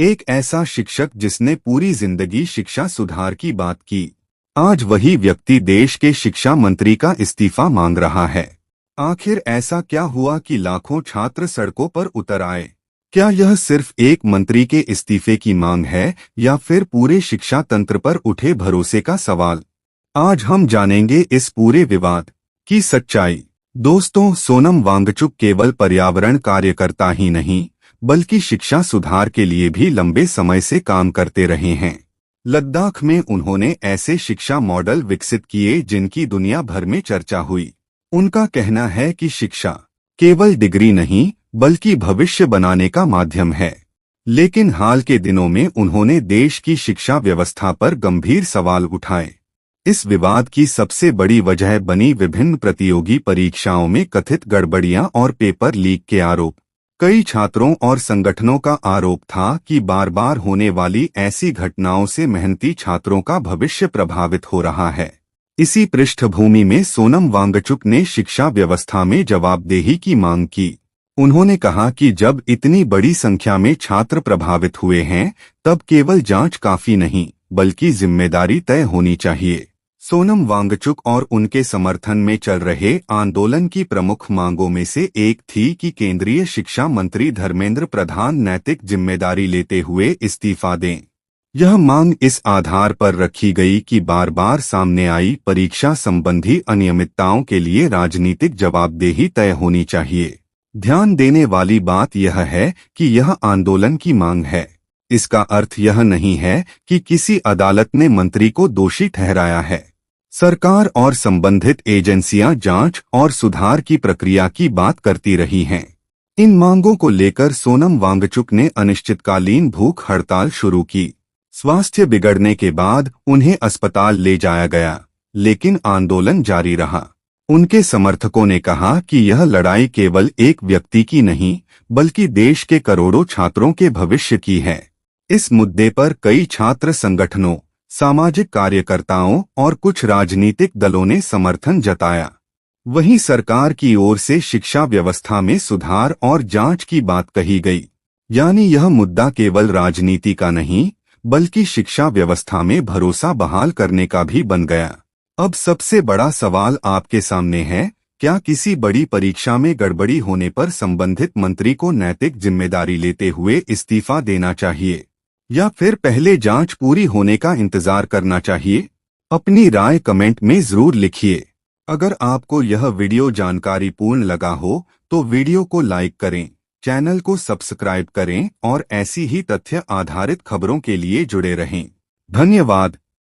एक ऐसा शिक्षक जिसने पूरी जिंदगी शिक्षा सुधार की बात की, आज वही व्यक्ति देश के शिक्षा मंत्री का इस्तीफा मांग रहा है। आखिर ऐसा क्या हुआ कि लाखों छात्र सड़कों पर उतर आए? क्या यह सिर्फ एक मंत्री के इस्तीफे की मांग है या फिर पूरे शिक्षा तंत्र पर उठे भरोसे का सवाल? आज हम जानेंगे इस पूरे विवाद की सच्चाई। दोस्तों, सोनम वांगचुक केवल पर्यावरण कार्यकर्ता ही नहीं बल्कि शिक्षा सुधार के लिए भी लंबे समय से काम करते रहे हैं। लद्दाख में उन्होंने ऐसे शिक्षा मॉडल विकसित किए जिनकी दुनिया भर में चर्चा हुई। उनका कहना है कि शिक्षा केवल डिग्री नहीं बल्कि भविष्य बनाने का माध्यम है। लेकिन हाल के दिनों में उन्होंने देश की शिक्षा व्यवस्था पर गंभीर सवाल उठाए। इस विवाद की सबसे बड़ी वजह बनी विभिन्न प्रतियोगी परीक्षाओं में कथित गड़बड़ियां और पेपर लीक के आरोप। कई छात्रों और संगठनों का आरोप था कि बार बार होने वाली ऐसी घटनाओं से मेहनती छात्रों का भविष्य प्रभावित हो रहा है। इसी पृष्ठभूमि में सोनम वांगचुक ने शिक्षा व्यवस्था में जवाबदेही की मांग की। उन्होंने कहा कि जब इतनी बड़ी संख्या में छात्र प्रभावित हुए हैं, तब केवल जांच काफी नहीं बल्कि जिम्मेदारी तय होनी चाहिए। सोनम वांगचुक और उनके समर्थन में चल रहे आंदोलन की प्रमुख मांगों में से एक थी कि केंद्रीय शिक्षा मंत्री धर्मेंद्र प्रधान नैतिक जिम्मेदारी लेते हुए इस्तीफा दें। यह मांग इस आधार पर रखी गई कि बार बार सामने आई परीक्षा संबंधी अनियमितताओं के लिए राजनीतिक जवाबदेही तय होनी चाहिए। ध्यान देने वाली बात यह है कि यह आंदोलन की मांग है। इसका अर्थ यह नहीं है कि किसी अदालत ने मंत्री को दोषी ठहराया है। सरकार और संबंधित एजेंसियां जांच और सुधार की प्रक्रिया की बात करती रही हैं। इन मांगों को लेकर सोनम वांगचुक ने अनिश्चितकालीन भूख हड़ताल शुरू की। स्वास्थ्य बिगड़ने के बाद उन्हें अस्पताल ले जाया गया, लेकिन आंदोलन जारी रहा। उनके समर्थकों ने कहा कि यह लड़ाई केवल एक व्यक्ति की नहीं बल्कि देश के करोड़ों छात्रों के भविष्य की है। इस मुद्दे पर कई छात्र संगठनों, सामाजिक कार्यकर्ताओं और कुछ राजनीतिक दलों ने समर्थन जताया। वहीं सरकार की ओर से शिक्षा व्यवस्था में सुधार और जांच की बात कही गई। यानी यह मुद्दा केवल राजनीति का नहीं बल्कि शिक्षा व्यवस्था में भरोसा बहाल करने का भी बन गया। अब सबसे बड़ा सवाल आपके सामने है, क्या किसी बड़ी परीक्षा में गड़बड़ी होने पर संबंधित मंत्री को नैतिक जिम्मेदारी लेते हुए इस्तीफा देना चाहिए या फिर पहले जांच पूरी होने का इंतजार करना चाहिए? अपनी राय कमेंट में जरूर लिखिए। अगर आपको यह वीडियो जानकारीपूर्ण लगा हो तो वीडियो को लाइक करें, चैनल को सब्सक्राइब करें और ऐसी ही तथ्य आधारित खबरों के लिए जुड़े रहें। धन्यवाद।